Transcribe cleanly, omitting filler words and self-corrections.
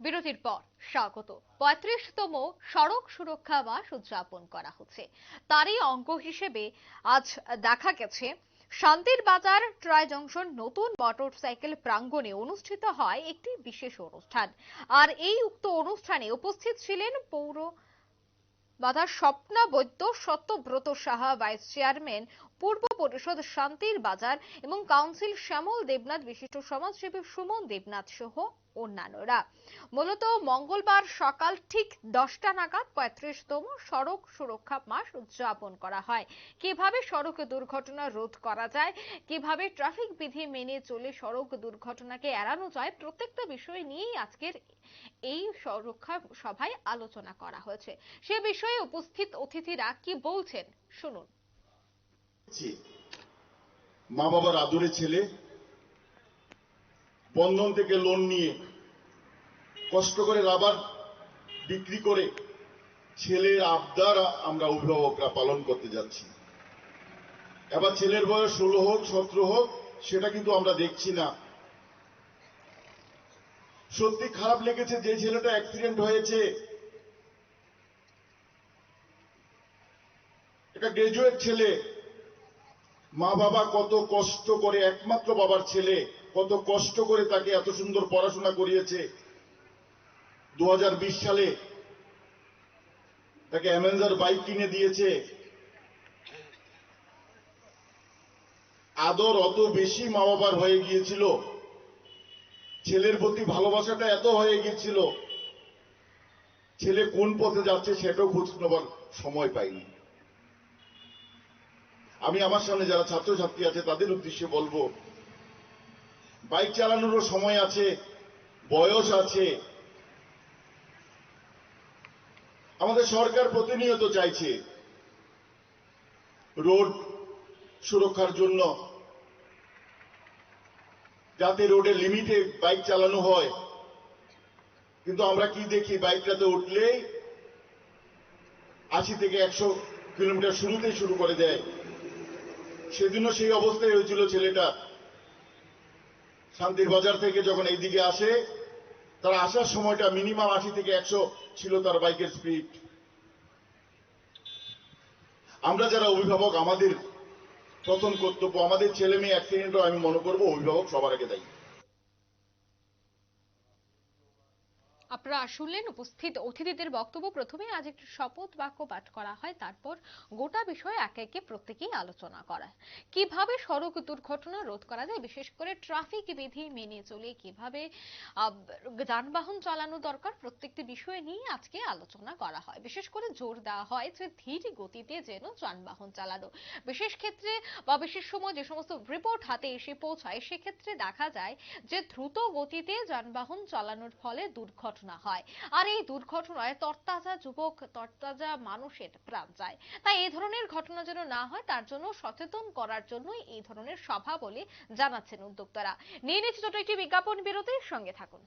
বিরতির পর স্বাগত। ৩৫তম সড়ক সুরক্ষা মাস উদযাপন করা হচ্ছে। তারই অঙ্গ হিসেবে আজ দেখা গেছে শান্তির বাজার ট্রাই জংশন নতুন মোটরসাইকেল প্রাঙ্গণে অনুষ্ঠিত হয় একটি বিশেষ অনুষ্ঠান। আর এই উক্ত অনুষ্ঠানে উপস্থিত ছিলেন পৌর বাধার স্বপ্না বৈদ্য, সত্যব্রত সাহা ভাইস চেয়ারম্যান, পূর্ব পরিষদ শান্তির বাজার এবং কাউন্সিল শ্যামল দেবনাথ, বিশিষ্ট সমাজসেবী সুমন দেবনাথ সহ অন্যান্যরা। মূলত মঙ্গলবার সকাল ঠিক 10টা নাগাদ ৩৫তম সড়ক সুরক্ষা মাস উদযাপন করা হয়। কিভাবে সড়ক দুর্ঘটনা রোধ করা যায়, কিভাবে ট্রাফিক বিধি মেনে চলে সড়ক দুর্ঘটনাকে এড়ানো যায়, প্রত্যেকটা বিষয় নিয়েই আজকের এই সুরক্ষা সভায় আলোচনা করা হয়েছে। সে বিষয়ে উপস্থিত অতিথিরা কি বলছেন শুনুন। মা বাবার আদরের ছেলে বন্ধন থেকে লোন নিয়ে কষ্ট করে রাবার বিক্রি করে ছেলের আবদার আমরা অভিভাবকরা পালন করতে যাচ্ছি। এবার ছেলের বয়স 16 হোক 17 হোক সেটা কিন্তু আমরা দেখছি না। সত্যি খারাপ লেগেছে যে ছেলেটা অ্যাক্সিডেন্ট হয়েছে, একটা গ্রাজুয়েট ছেলে, মা বাবা কত কষ্ট করে, একমাত্র বাবার ছেলে কত কষ্ট করে তাকে এত সুন্দর পড়াশোনা করিয়েছে। 2020 সালে তাকে অ্যামেঞ্জার বাইক কিনে দিয়েছে। আদর অত বেশি মা বাবার হয়ে গিয়েছিল, ছেলের প্রতি ভালোবাসাটা এত হয়ে গিয়েছিল, ছেলে কোন পথে যাচ্ছে সেটাও খোঁজ নেবার সময় পাইনি। আমি আমার সামনে যারা ছাত্রছাত্রী আছে তাদের উদ্দেশ্যে বলবো, বাইক চালানোরও সময় আছে, বয়স আছে। আমাদের সরকার প্রতিনিয়ত চাইছে রোড সুরক্ষার জন্য যাতে রোডে লিমিটে বাইক চালানো হয়, কিন্তু আমরা কি দেখি, বাইকটাতে উঠলেই 80 থেকে 100 কিলোমিটার শুরুতেই শুরু করে দেয়। সেদিনও সেই অবস্থায় হয়েছিল ছেলেটা। শান্তির বাজার থেকে যখন এইদিকে আসে, তার আসার সময়টা মিনিমাম 80 থেকে 100 ছিল তার বাইকের স্পিড। আমরা যারা অভিভাবক, আমাদের প্রথম কর্তব্য, আমাদের ছেলে মেয়ে অ্যাক্সিডেন্টও আমি মনে করবো অভিভাবক সবার আগে দায়ী। আপনারা শুনলেন উপস্থিত অতিথিদের বক্তব্য। প্রথমে আজ একটি শপথ বাক্য পাঠ করা হয়, তারপর গোটা বিষয়ে একে একে প্রত্যেকেই আলোচনা করা। কিভাবে সড়ক দুর্ঘটনা রোধ করা যায়, বিশেষ করে ট্রাফিক বিধি মেনে চলে কিভাবে যানবাহন চালানো দরকার, প্রত্যেকটি বিষয় নিয়ে আজকে আলোচনা করা হয়। বিশেষ করে জোর দেওয়া হয় যে ধীর গতিতে যেন যানবাহন চালানো, বিশেষ ক্ষেত্রে বা বিশেষ সময় যে সমস্ত রিপোর্ট হাতে এসে পৌঁছায় সেক্ষেত্রে দেখা যায় যে দ্রুত গতিতে যানবাহন চালানোর ফলে দুর্ঘটনা হয়। আর এই দুর্ঘটনায় তরতাজা যুবক, তরতাজা মানুষের প্রাণ যায়। তাই এই ধরনের ঘটনা যেন না হয় তার জন্য সচেতন করার জন্যই এই ধরনের সভা বলে জানাচ্ছেন উদ্যোক্তারা। নিয়ে নিচ্ছে ছোট একটি বিজ্ঞাপন বিরতির সঙ্গে থাকুন।